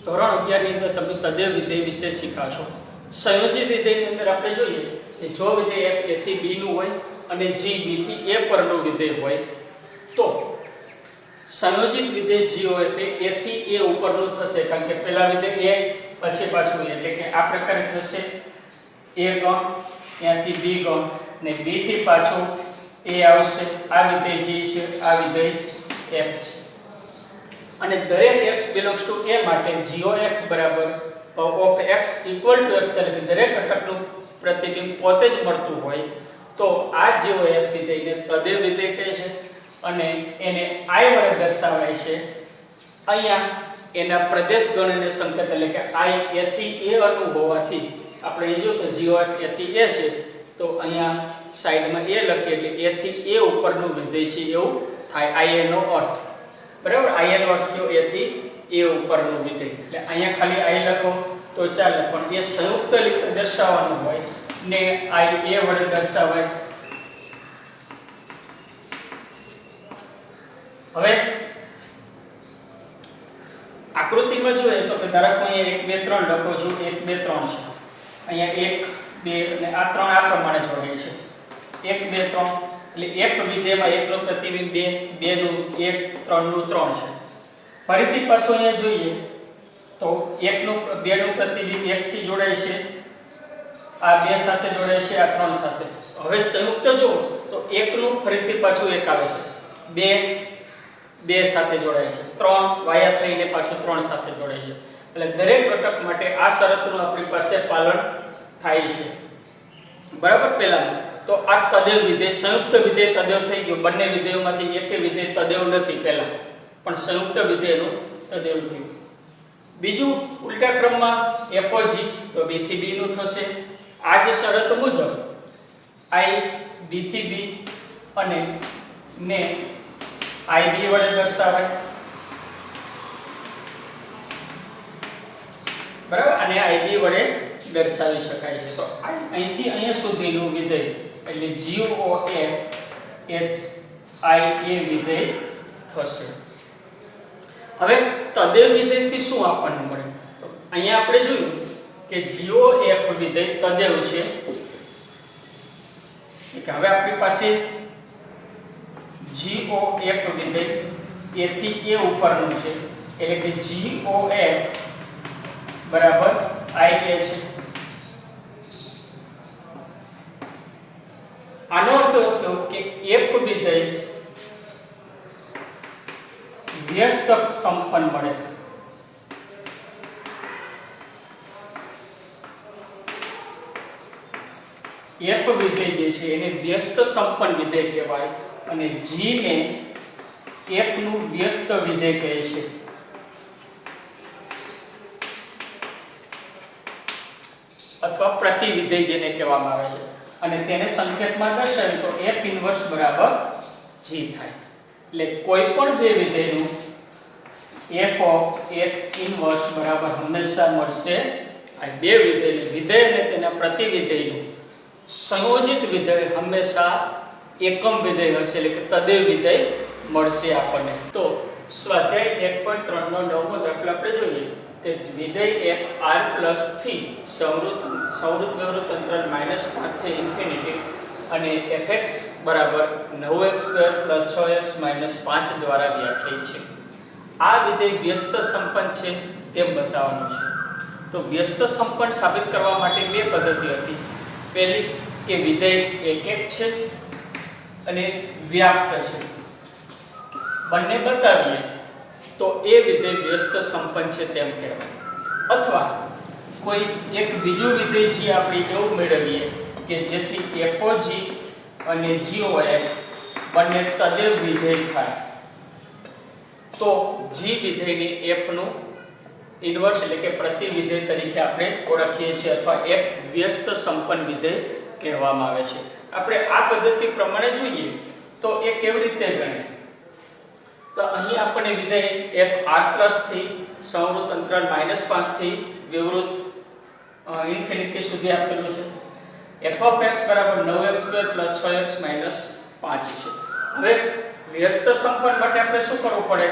ધોરણ 11 ની અંદર તમે તદેવ વિધેય વિશે શીખાશો। સંયોજિત વિધેયની અંદર આપણે જોઈએ કે જો વિધેય f a થી b નું હોય અને g b થી a પરનું વિધેય હોય તો સંયોજિત વિધેય g હોય તે a થી a ઉપરનું થશે, કારણ કે પહેલા વિધેય a પછી પાછું એટલે કે આ પ્રકારે થશે a ગણ ત્યાંથી b ગણ ને b થી પાછું a આવશે। આ વિધેય g છે, આ વિધેય f છે અને દરેક x belongs to a માટે g બરાબર of x equal to x એટલે દરેક ઘટકનું પ્રતિબિંબ પોતે જ મળતું હોય તો આ g f વિધેયને તદેવ વિધેય કહે છે અને એને I વડે દર્શાવાય છે। અહીંયા એના પ્રદેશ ગણને સંકેત એટલે કે I a થી a અનુ હોવાથી આપણે એ જો તો g a થી a છે તો અહીંયા સાઈડમાં a લખીએ એટલે a થી a ઉપરનું વિધેય છે એવું થાય। I નો અર્થ બરાબર, I નો અર્થ થયો a થી a ઉપરનું વિધેય એટલે અહીંયા ખાલી I લખો તો ચાલે, પણ એ સંયુક્ત રીતે દર્શાવવાનું હોય ને I a વડે દર્શાવાય। હવે આકૃતિમાં જોઈએ તો કે ધારો કે અહીંયા 1 2 3 લખો છું, 1 2 3 છે, અહીંયા 1 2 અને આ 3 આ પ્રમાણે જોડાય છે 1 2 3 એટલે એક વિધેયમાં એકનો પ્રતિબિંબ 2 2 નું 1 3 નું 3 છે। ફરીથી પાછું અહીંયા જોઈએ તો 1 નું 2 નું પ્રતિબિંબ 1 થી જોડાય છે, આ 2 સાથે જોડાય છે, આ 3 સાથે। હવે સંયુક્ત જો તો 1 નું ફરીથી પાછું 1 આવે છે, 2 સાથે જોડાય છે, 3 વાયા થઈને પાછું 3 સાથે જોડાય છે, એટલે દરેક ઘટક માટે આ શરતનું આપણી પાસે પાલન થાય છે બરાબર। પહેલાનું તો આ તદેવ વિધેય સંયુક્ત વિધેય તદેવ થઈ ગયું, બંને વિધેયોમાંથી એક વિધેય તદેવ નથી પહેલા, પણ સંયુક્ત વિધેયનું તદેવ થયું। બીજું ઉલટા ક્રમમાં FOG તો b થી b નું થશે। આ જ શરત મુજબ I b થી b અને ને IB વડે દર્શાવાય બરાબર, અને IB વડે દર્શાવી શકાય છે। તો અહીંથી અહીંયા સુધીનું વિધેય એટલે GOF એ IA વિધેય થશે। હવે તદેવ વિધેયથી શું આપણને મળે તો અહીંયા આપણે જોયું કે GOF વિધેય તદેવ છે કે હવે આપણી પાસે GOF વિધેય a થી a ઉપરનું છે એટલે કે GOF બરાબર IA છે। આનો અર્થ એ થયો કે એક વિધેય વ્યસ્ત સંપન્ન મળે, એક વિધેય જે છે એને વ્યસ્ત સંપન્ન વિધેય કહેવાય અને g ને એક નું વ્યસ્ત વિધેય કહે છે। અથવા પ્રતિ વિધેય જેને કહેવામાં આવે છે અને તેને સંકેતમાં દર્શાવી તો f ઇન્વર્સ બરાબર g થાય। એટલે કોઈ પણ બે વિધેયનું f ઓફ f ઇન્વર્સ બરાબર હંમેશા મળશે આ બે વિધેય અને તેના પ્રતિ વિધેયનું સંયોજિત વિધેય હંમેશા એકમ વિધેય હશે એટલે કે તદેવ વિધેય મળશે આપણને। તો સ્વાધ્યાય 1.3 નો 9મો દાખલો આપણે જોઈએ કે વિધેય f r પ્લસ થી સંવૃત વિવૃત અંતરાલ -5 થી ઇન્ફિનિટી અને fx બરાબર 9x² + 6x - 5 દ્વારા વ્યાખ્યાયિત છે। આ વિધેય વ્યસ્ત સંપન્ન છે તેમ બતાવવાનું છે। તો વ્યસ્ત સંપન્ન સાબિત કરવા માટે બે પદ્ધતિ હતી। પહેલી કે વિધેય એકક છે અને વ્યાપ્ત છે, બંને બતાવીએ તો એ વિધેય વ્યસ્ત સંપન્ન છે તેમ કહેવાય। અથવા કોઈ એક બીજું વિધેય જે આપણે એવું મેળવીએ કે જેથી FOG અને GOF બંને તદેવ વિધેય થાય તો G વિધેયને f નું ઇન્વર્સ એટલે કે પ્રતિ વિધેય તરીકે આપણે ઓળખીએ છીએ અથવા f વ્યસ્ત સંપન્ન વિધેય કહેવામાં આવે છે। આપણે આ પદ્ધતિ પ્રમાણે જોઈએ તો એ કેવી રીતે ગણે તો અહીં આપણે વિધેય f r+ થી સંવૃત અંતરાલ -5 થી વિવૃત ઇન્ફિનિટી સુધી આપેલું છે। f of x બરાબર 9x² + 6x - 5 છે। હવે વ્યસ્ત સંપન્ન માટે આપણે શું કરવું પડે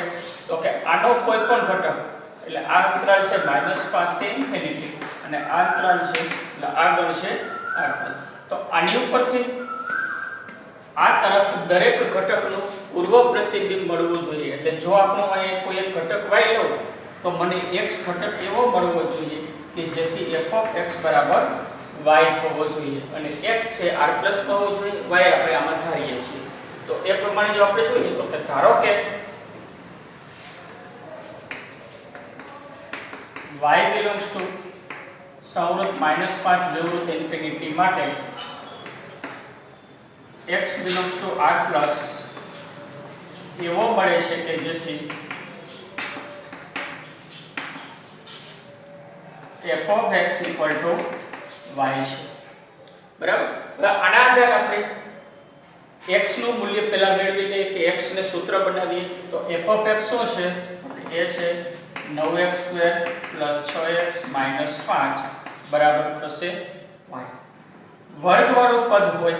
તો કે આનો કોઈ પણ ઘટક એટલે આ અંતરાલ છે -5 થી ઇન્ફિનિટી અને આ અંતરાલ છે એટલે આગળ છે r+. તો આની ઉપરથી આ તરફ દરેક ઘટકનું પૂર્વ પ્રતિબિંબ મળવું જોઈએ. એટલે જો આપણો અહીં કોઈ એક ઘટક y લઉં તો મને x ઘટક એવો મળવો જોઈએ કે જેથી f(x) = y થવો જોઈએ અને x છે r+ હોવો જોઈએ, y આપણે આમાં ધારીએ છીએ. તો એ પ્રમાણે જો આપણે જોઈએ તો કે ધારો કે y belongs to સંવૃત -5 વિવૃત ઇન્ફિનિટી માટે x belongs to r+ એવો મળે છે કે જેથી f(x) = y છે. બરાબર. હવે આના આધારે આપણે x નું મૂલ્ય પહેલા મેળવી લઈએ કે x ને સૂત્ર બનાવીએ. તો f(x) શું છે? એ છે 9x² + 6x - 5 બરાબર થશે y. વર્ગવાળું પદ હોય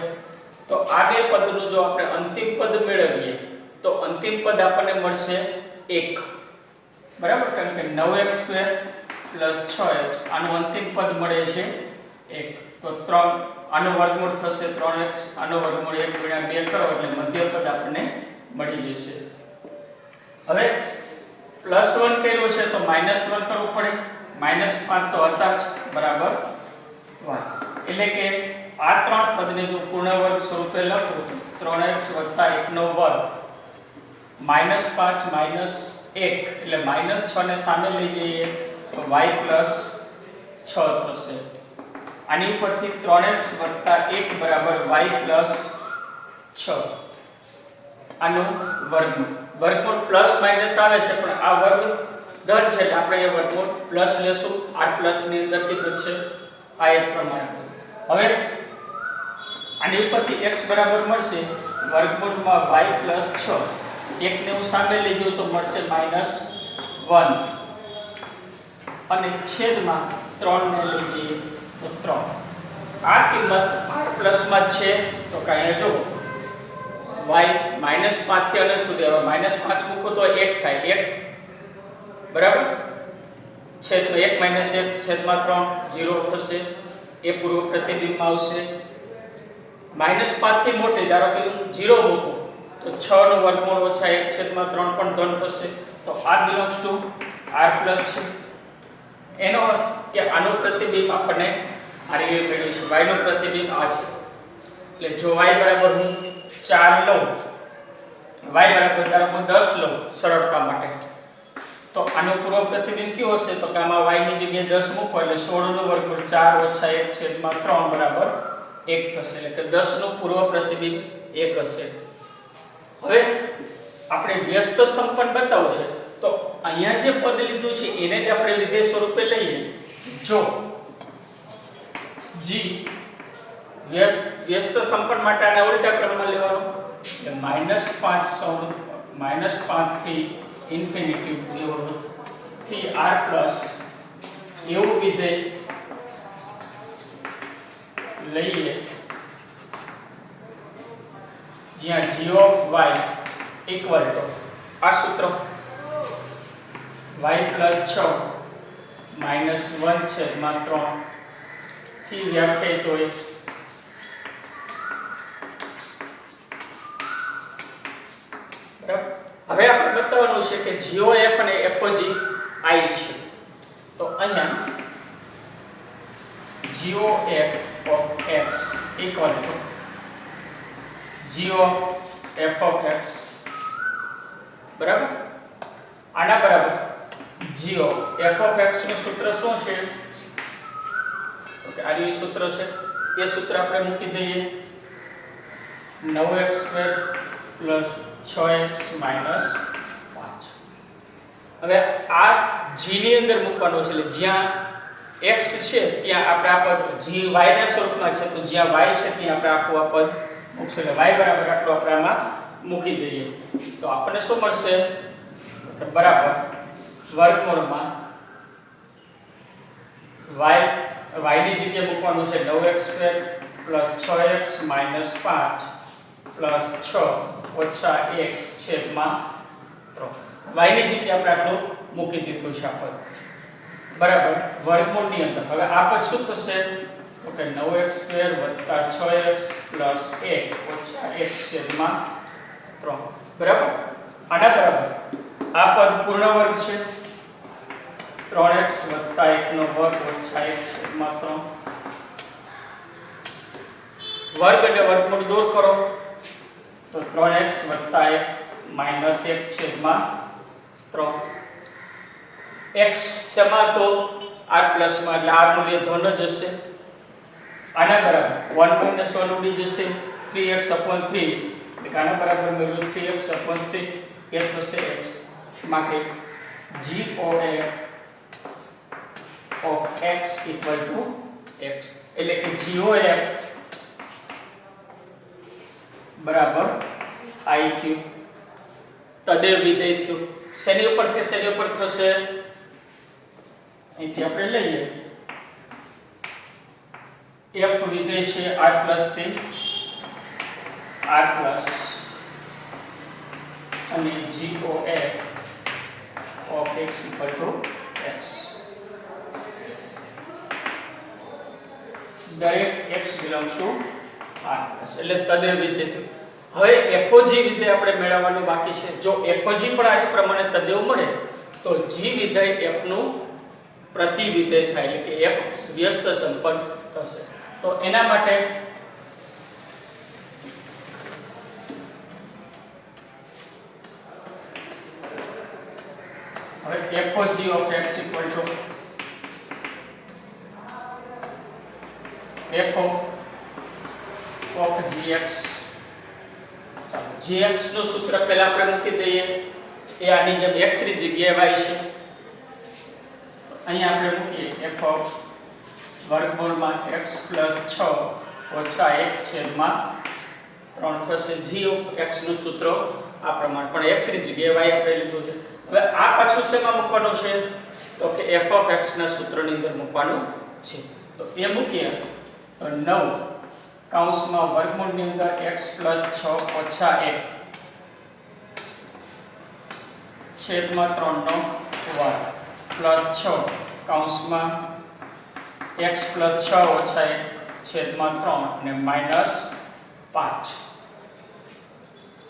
તો આ બે પદનું જો આપણે અંતિમ પદ મેળવીએ તો અંતિમ પદ આપણને મળશે 1. બરાબર. કારણ કે 9x² + 6x આનું અંતિમ પદ મળે છે 1. તો 3 આનું વર્ગમૂળ થશે 3x, આનું વર્ગમૂળ 1 × 2 કરો એટલે મધ્ય પદ આપણને મળી જશે. હવે +1 કર્યું છે તો -1 કરવું પડે, -5 તો હતા જ બરાબર y. એટલે કે આ ત્રણ પદને જો પૂર્ણ વર્ગ સ્વરૂપે લખો તો 3x + 1 નો વર્ગ -5 - 1 એટલે -6 ને સામે લઈ જઈએ તો y + 6 થશે. આની ઉપરથી 3x + 1 બરાબર y + 6 આનું વર્ગમૂળ પ્લસ માઈનસ આવે છે પણ આ વર્ગ ધન છે એટલે આપણે એ વર્ગમૂળ પ્લસ લેશું. r પ્લસ ની અંદર થી બચશે આ એક પ્રમાણે. હવે આની ઉપરથી x બરાબર મળશે વર્ગમૂળમાં y + 6 1 ને હું સામે લઈ ગયો તો મળશે -1 અને છેદમાં 3 ને લઈ જઈએ તો 3. આ કિંમત r પ્લસ માં છે તો કાંઈ જો y -5 થી અનંત સુધી આવે -5 મૂકો તો 1 થાય 1 બરાબર છેદમાં 1 - 1 છેદમાં 3 0 થશે. એ પૂર્વ પ્રતિબિંબમાં આવશે. -5 થી મોટી ધારો કે 0 મૂકો તો 6 નો વર્ગમૂળ ઓછા 1 છેદમાં 3 પણ ધન થશે. તો આ બિલોંગ્સ ટુ r પ્લસ છે. એનો અર્થ કે આનું પ્રતિબિંબ આપણને આ રીતે મેળવ્યું છે. y નું પ્રતિબિંબ આ છે. એટલે જો y બરાબર હું 4 લઉં, y બરાબર ધારો કે 10 લઉં સરળતા માટે તો આનું પૂર્વ પ્રતિબિંબ કેવું હશે તો કે આમાં y ની જગ્યાએ 10 મૂકો એટલે 16 નું વર્ગમૂળ 4 ઓછા 1 છેદમાં 3 બરાબર 1 થશે. એટલે કે 10 નું પૂર્વ પ્રતિબિંબ 1 હશે. હવે આપણે વ્યસ્ત સંપન્ન બતાવવું છે તો અહીંયા જે પદ લીધું છે એને જ આપણે વિધેય સ્વરૂપે લઈએ. જો g વ્યસ્ત સંપન્ન માટે આના ઉલટા ક્રમમાં લેવાનું એટલે -5 થી ઇન્ફિનિટી વિવૃત થી r પ્લસ એવું વિધેય લઈએ જ્યાં g of y equal to આ સૂત્ર y + 6 -1 છેદમાં 3 થી વ્યાખ્યાયિત હોય. હવે આપણે બતાવવાનું છે કે GOF અને FOG I છે. તો અહીંયા GOF of x equal to GOF of x બરાબર આના બરાબર GOF of x નું સૂત્ર શું છે? ઓકે આ જે સૂત્ર છે એ સૂત્ર આપણે મૂકી દઈએ 9x² + 6x - 5. હવે આ g ની અંદર મૂકવાનો છે એટલે જ્યાં x છે ત્યાં આપણે આ પદ g y ના સ્વરૂપમાં છે તો જ્યાં y છે ત્યાં આપણે આખું આ પદ મૂકશું એટલે y બરાબર આટલું આપણે આમાં મૂકી દઈએ તો આપણને શું મળશે કે બરાબર વર્ગમૂળમાં y ની જગ્યાએ મૂકવાનું છે 9x² + 6x - 5 + 6 - 1 છેદમાં 3. y ની જગ્યાએ આપણે આટલું મૂકી દીધું છે આ પદ બરાબર વર્ગમૂળની અંદર હવે આ પદ શું થશે તો કે 9x² + 6x + 1 - 1/3 બરાબર આના બરાબર આ પદ પૂર્ણ વર્ગ છે 3x + 1 નો વર્ગ - 1/3 વર્ગ અને વર્ગમૂળ દૂર કરો તો 3x + 1 - 1/3 x શેમાં તો r પ્લસ માં એટલે r મૂલ્ય ધન જ હશે આના બરાબર 1 - 1 ઉડી જશે 3x/3 એટલે આના બરાબર મેળવ્યું 3x/3 એ થશે x માટે GOA of x = x એટલે કે GOA બરાબર I થયું તદેવ વિધેય થયું શેની ઉપર થશે અહીંથી આપણે લઈએ f વિધેય છે r + 3 r પ્લસ અને GOA of x = x દરેક x belongs to r plus એટલે તદેવ વિધેય થયું હવે FOG વિધેય આપણે મેળવવાનું બાકી છે જો FOG પણ આ જ પ્રમાણે તદેવ મળે તો g વિધેય f નું પ્રતિ વિધેય થાય એટલે કે f વ્યસ્ત સંપન્ન થશે તો એના માટે હવે FOG of x = f of gx ચાલો gx નું સૂત્ર પહેલા આપણે મૂકી દઈએ એ આની જેમ x ની જગ્યાએ y છે અહીં આપણે મૂકીએ f of વર્ગમૂળમાં x + 6 - 1/3 થશે g of x નું સૂત્ર આ પ્રમાણે પણ x ની જગ્યાએ y આપણે લીધું છે હવે આ પાછું શેમાં મૂકવાનું છે તો કે f of x ના સૂત્રની અંદર મૂકવાનું છે તો એ મૂકીએ તો 9 કૌંસમાં વર્ગમૂળની અંદર x + 6 - 1 છેદમાં 3 નો વર્ગ + 6 કૌંસમાં x + 6 - 1 છેદમાં 3 અને -5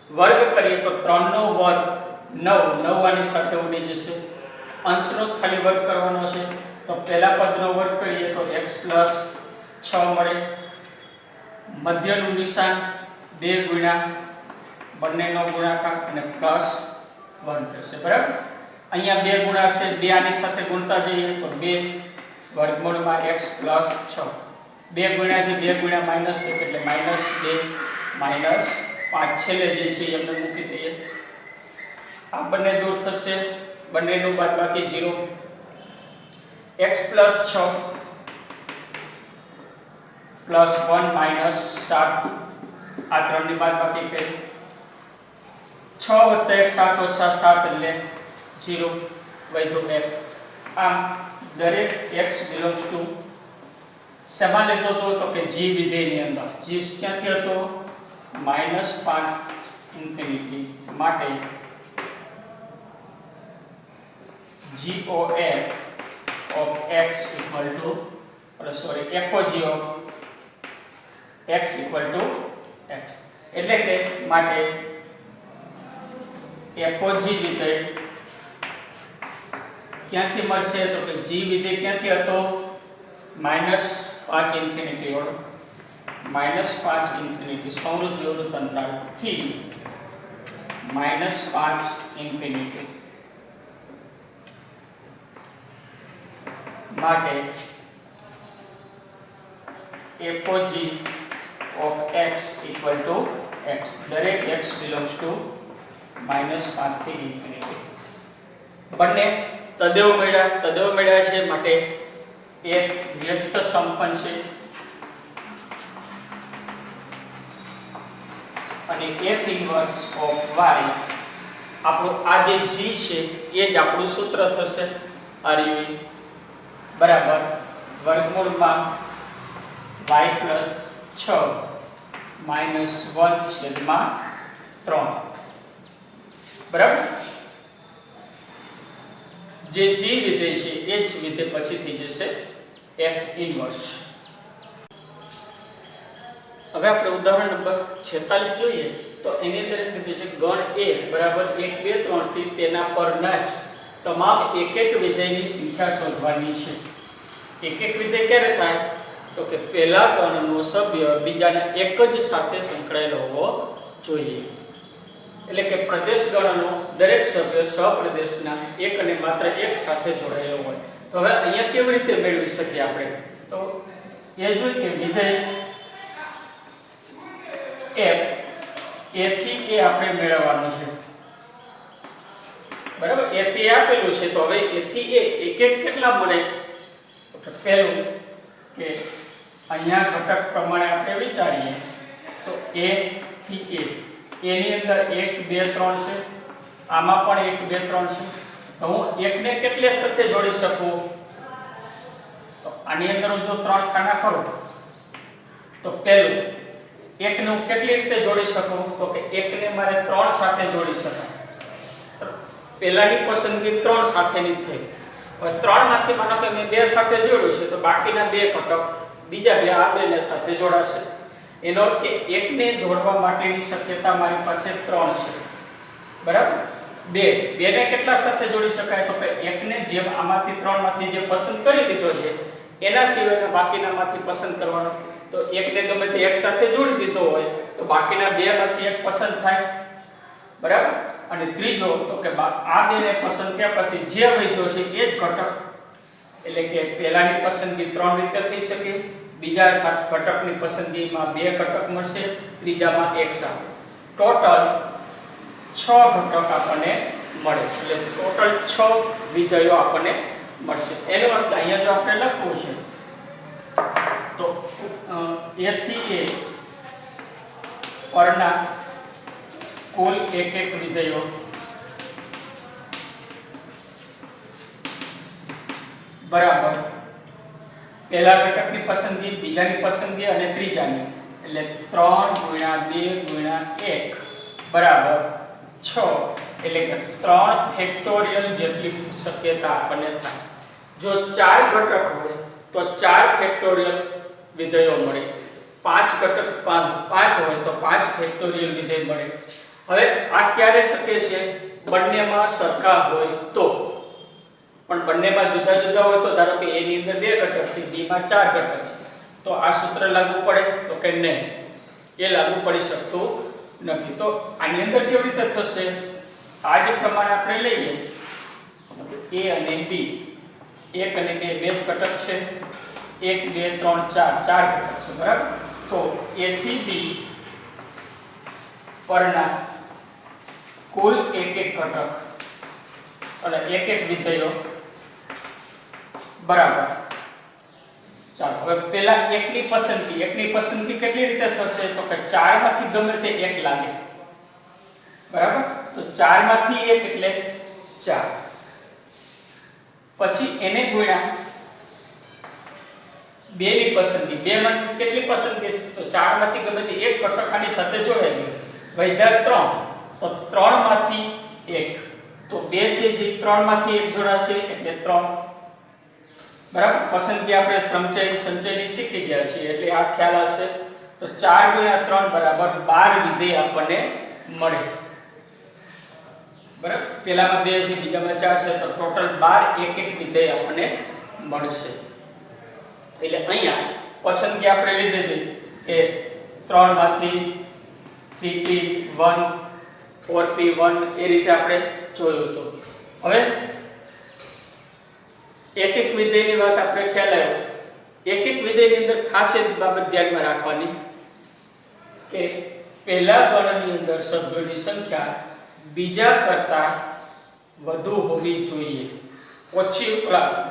વર્ગ કરીએ તો 3 નો વર્ગ 9 આની સાથે ઉડી જશે અંશનો જ ખાલી વર્ગ કરવાનો છે તો પહેલા પદનો વર્ગ કરીએ તો x + 6 મળે મધ્યનું નિશાન 2 ગુણ્યા બંનેનો ગુણાકાર અને +1 થશે બરાબર અહીંયા 2 ગુણાશે 2 આની સાથે ગુણતા જઈએ તો 2 વર્ગમૂળમાં x + 6 2 ગુણ્યા છે 2 ગુણ્યા -1 એટલે -2 -5 છેલ્લે જે છે એમને મૂકી દઈએ આ બંને દૂર થશે બંનેનું બાદબાકી 0 x + 6 +1 -7 આ ત્રણની બાદબાકી કરી 6 + 1 7 - 7 એટલે 0 વધ્યું 1 આમ દરેક x belongs to શેમાં લીધો તો કે g વિધેયની અંદર g ક્યાંથી હતો -5 ∞ માટે GOA of x = FOG of x = x એટલે કે માટે FOG વિધેય ક્યાંથી મળશે તો કે g વિધેય ક્યાંથી હતો -5 ∞ વાળો -5 ∞ સૌનું વિવૃત અંતરાલથી -5 ∞ માટે FOG of x = x દરેક x belongs to -5 થી ∞ બંને તદેવ મળ્યા છે માટે એક વ્યસ્ત સંપન્ન છે અને f ઇન્વર્સ of y આપણું આ જે g છે એ જ આપણું સૂત્ર થશે RUE બરાબર વર્ગમૂળમાં y + 6 - 1/3 બરાબર જે g વિધેય છે એ જ વિધેય પછી થઈ જશે f ઇન્વર્સ. હવે આપણે ઉદાહરણ નંબર 46 જોઈએ તો એની અંદર કીધું છે ગણ a બરાબર 1 2 3 થી તેના પરના જ તમામ એક એક વિધેયની સંખ્યા શોધવાની છે. એક એક વિધેય ક્યારે થાય તો કે પહેલા ગણનો સભ્ય બીજાના એક જ સાથે સંકળાયેલો હોવો જોઈએ. એટલે કે પ્રદેશ ગણનો દરેક સભ્ય સહપ્રદેશના એક અને માત્ર એક સાથે જોડાયેલો હોય. તો હવે અહીંયા કેવી રીતે મેળવી શકીએ આપણે? તો એ જોઈએ કે વિધેય f a થી a આપણે મેળવવાનું છે. બરાબર, a થી a આપેલું છે તો હવે a થી a એક એક કેટલા મળે? તો પહેલું કે અહીંયા ઘટક પ્રમાણે આપણે વિચારીએ તો a થી a ની અંદર 1 2 3 છે, આમાં પણ 1 2 3 છે. તો હું એકને કેટલે સાથે જોડી શકું? તો આની અંદર હું જો 3 ખાના કરું તો પહેલું એકને હું કેટલી રીતે જોડી શકું? તો કે એકને મારે 3 સાથે જોડી શકાય. પહેલાની પસંદગી 3 સાથેની થઈ. હવે 3 માંથી માનો કે મેં 2 સાથે જોડ્યું છે તો બાકીના 2 ઘટક બીજા બે આ બેને સાથે જોડાશે. એનો અર્થ કે એકને જોડવા માટેની શક્યતા મારી પાસે 3 છે. બરાબર, 2 ને કેટલા સાથે જોડી શકાય? તો કે એકને જે આમાંથી 3 માંથી જે પસંદ કરી લીધો છે એના સિવાયના બાકીનામાંથી પસંદ કરવાનો. તો એકને ગમે તે એક સાથે જોડી દીધો હોય તો બાકીના 2 માંથી એક પસંદ થાય. બરાબર, અને ત્રીજો તો કે આ બેને પસંદ કર્યા પછી જે વધ્યો છે એ જ ઘટક. એટલે કે પહેલાની પસંદગી 3 રીતે થઈ શકે, બીજા ઘટકની પસંદગીમાં 2 ઘટક મળશે, ત્રીજામાં 1 સાથે. ટોટલ 6 ઘટક આપણને મળે. એટલે ટોટલ 6 વિધેયો આપણને મળશે. એનો અર્થ અહીંયા જો આપણે લખવું છે તો a થી a પરના કુલ એક એક વિધેયો બરાબર પહેલા ઘટકની પસંદગી, બીજાની પસંદગી અને ત્રીજાની. એટલે 3 × 2 × 1 બરાબર 6. એટલે કે 3 ફેક્ટોરિયલ જેટલી શક્યતા આપણને થાય. જો 4 ઘટક હોય તો 4 ફેક્ટોરિયલ વિધેયો મળે. 5 ઘટક 5 હોય તો 5 ફેક્ટોરિયલ વિધેય મળે. હવે આ ક્યારે શક્ય છે? બંનેમાં સરખા હોય તો. પણ બંનેમાં જુદા જુદા હોય તો ધારો કે a ની અંદર 2 ઘટક છે, b માં 4 ઘટક છે, તો આ સૂત્ર લાગુ પડે? તો કે નહીં, એ લાગુ પડી શકતું નથી. તો આની અંદર કેવી રીતે થશે? આ જે પ્રમાણે આપણે લઈએ a અને b, 1 અને 2 બે જ ઘટક છે, 1 2 3 4 4 ઘટક છે. બરાબર, તો a થી b પરના કુલ એક એક ઘટક અને એક એક વિધેયો બરાબર. ચાલો હવે પહેલા એકની પસંદગી કેટલી રીતે થશે? તો કે 4 માંથી ગમે તે એક લાગે. બરાબર, તો 4 માંથી 1 એટલે 4. પછી એને ગુણ્યા 2 ની પસંદગી. 2 માં કેટલી પસંદગી? તો 4 માંથી ગમે તે એક ઘટક આની સાથે જોડાઈ ગયો, વધ્યા 3. તો 3 માંથી 1 તો 2 છે જે 3 માંથી 1 જોડાશે એટલે 3. બરાબર, પસંદગી આપણે ક્રમચય સંચયની શીખી ગયા છીએ એટલે આ ખ્યાલ હશે. તો 4 × 3 બરાબર 12 વિધેય આપણને મળે. બરાબર, પહેલામાં 2 છે, બીજામાં 4 છે, તો ટોટલ 12 એક એક વિધેય આપણને મળશે. એટલે અહીંયા પસંદગી આપણે લીધી કે 3 માંથી 3p1 4p1 એ રીતે આપણે જોયું હતું. હવે એક એક વિધેયની વાત આપણે ખ્યાલ આવ્યો. એક એક વિધેયની અંદર ખાસ એક બાબત ધ્યાનમાં રાખવાની કે પહેલા ગણની અંદર સભ્યોની સંખ્યા બીજા કરતા વધુ હોવી જોઈએ,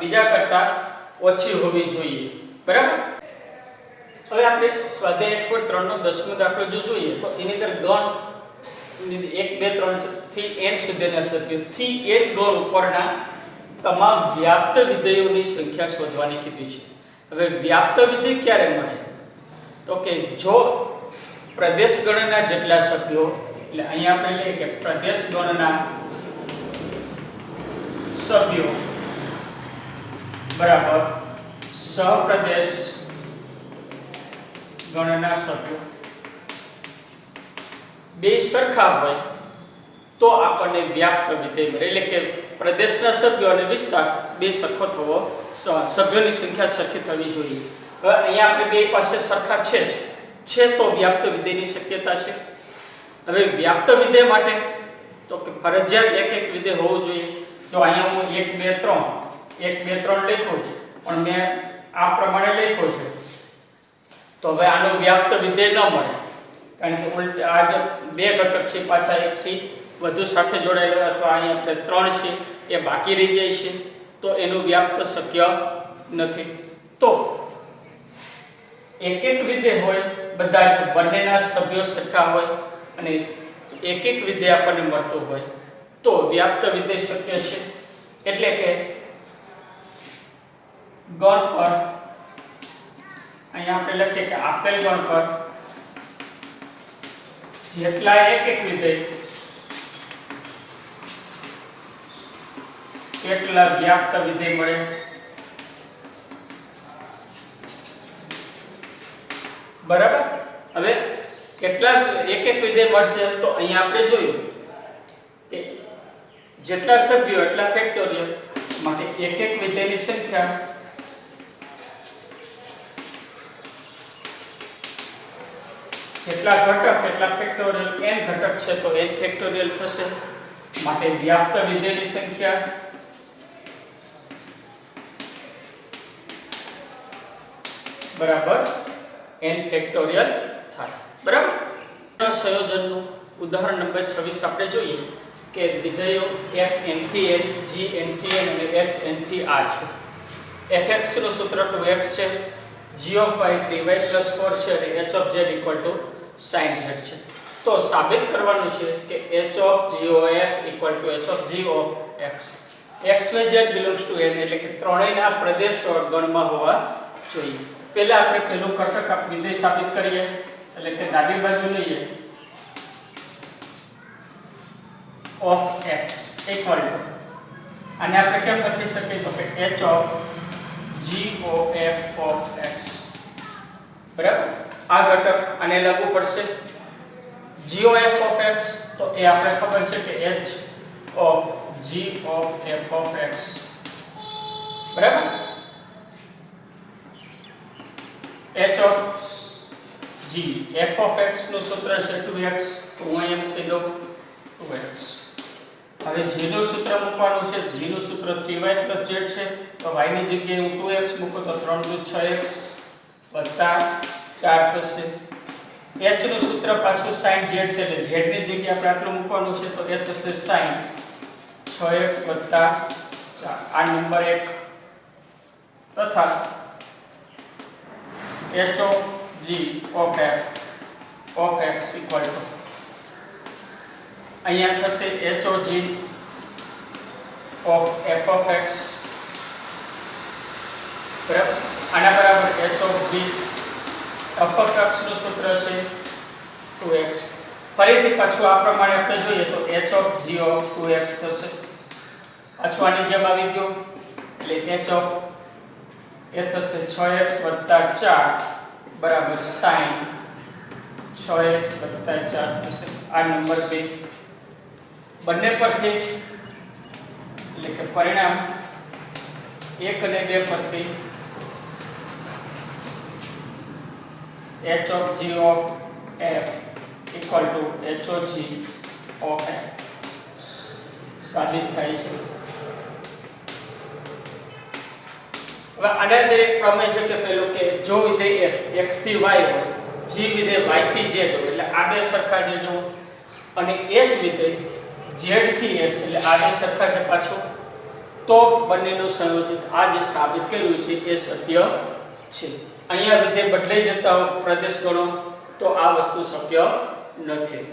બીજા કરતા ઓછી હોવી જોઈએ. બરાબર, હવે આપણે સ્વાધ્યાય 1.3 નો 10મો દાખલો જો જોઈએ તો એની અંદર ગણ 1 2 3 થી n સુધીના સભ્યો થી n ગણ ઉપરના તમામ વ્યાપ્ત વિધેયોની સંખ્યા શોધવાની કીધી છે. હવે વ્યાપ્ત વિધેય ક્યારે મળે? તો કે જો પ્રદેશ ગણના જેટલા સભ્યો, એટલે અહીંયા આપણે લઈએ કે પ્રદેશ ગણના સભ્યો બરાબર સહપ્રદેશ ગણના સભ્યો બે સરખા હોય તો આપણને વ્યાપ્ત વિધેય મળે, એટલે કે પ્રદેશના સભ્યો અને વિસ્તાર બે સરખો થવો, સભ્યોની સંખ્યા સરખી થવી જોઈએ. હવે અહીંયા આપણે બે પાસે સરખા છે તો વ્યાપ્ત વિધેયની શક્યતા છે. હવે વ્યાપ્ત વિધેય માટે તો કે ફરજિયાત એક વિધેય હોવું જોઈએ. જો અહીંયા હું 1 2 3 લખ્યો છે પણ મેં આ પ્રમાણે લખ્યો છે તો હવે આનો વ્યાપ્ત વિધેય ન મળે, કારણ કે આ જે બે ઘટક છે પાછા એકથી વધુ સાથે જોડાયેલા અથવા અહીં આપણે 3 છે એ બાકી રહી જાય છે તો એનું વ્યાપ્ત શક્ય નથી. તો એક વિધેય હોય, બધા જ બંનેના સભ્યો સરખા હોય અને એક વિધેય આપણને મળતું હોય તો વ્યાપ્ત વિધેય શક્ય છે. એટલે કે ગણ પર અહીંયા આપણે લખીએ કે આપેલ ગણ પર જેટલા એક વિધેય કેટલા વ્યાપ્ત વિધેય મળે. બરાબર. હવે કેટલા એક વિધેય મળશે તો અહીંયા આપણે જોયું કે જેટલા સભ્યો એટલા ફેક્ટોરિયલ માટે એક વિધેયની સંખ્યા જેટલા ઘટક એટલા ફેક્ટોરિયલ n ઘટક છે તો n ફેક્ટોરિયલ થશે, માટે વ્યાપ્ત વિધેયની સંખ્યા બરાબર n ફેક્ટોરિયલ થાય. બરાબર. સંયોજનનું ઉદાહરણ નંબર 26 આપણે જોઈએ કે વિધેયો f n થી n, g n થી n અને h n થી r છે. fx નું સૂત્ર 2x છે, g of y 3y + 4 છે અને h of z = sin z છે. તો સાબિત કરવાનું છે કે h of g of f = h of g of x. x y z belongs to n એટલે કે ત્રણેયના પ્રદેશ ગણમાં હોવા જોઈએ. પહેલા આપણે પહેલું ઘટક વિધેય સાબિત કરીએ, એટલે કે ડાબી બાજુ લઈએ of x equal to આને આપણે કેમ લખી શકીએ તો કે h of g of f of x. બરાબર. આ ઘટક આને લાગુ પડશે g of f of x તો એ આપણે ખબર છે કે h of g of f of x. બરાબર. h of g f of x નું સૂત્ર છે 2x, તો હું અહીંયા મૂકી દઉં 2x. હવે g નું સૂત્ર મૂકવાનું છે, g નું સૂત્ર 3y + z છે તો y ની જગ્યાએ હું 2x મૂકું તો 3 × 6x + 4 થશે. h નું સૂત્ર પાછું sin z છે એટલે z ની જગ્યાએ આપણે આટલું મૂકવાનું છે તો એ થશે sin 6x + 4. આ નંબર 1 તથા h of g of f of x equal to અહીંયા થશે h of g of f of x. બરાબર. આના બરાબર h of g f of x નું સૂત્ર છે 2x. ફરીથી પાછું આ પ્રમાણે આપણે જોઈએ તો h of g of 2x થશે. પાછું આની જેમ આવી ગયો એટલે h of એ થશે 6x + 4 બરાબર sin 6x + 4 થશે. આ નંબર 2 બંને પરથી એટલે કે પરિણામ 1 અને 2 પરથી h of g of f equal to h of g of f સાબિત થાય છે. હવે આના અંદર એક પ્રમેય છે કે પેલું કે જો વિધેય f x થી y હોય, g વિધેય y થી z હોય એટલે આ બે સરખા છે જો, અને h વિધેય z થી s એટલે આ બે સરખા છે પાછું, તો બંનેનું સંયોજિત આ જે સાબિત કર્યું છે એ સત્ય છે. અહીંયા વિધેય બદલાઈ જતા પ્રદેશ ગણો તો આ વસ્તુ શક્ય નથી.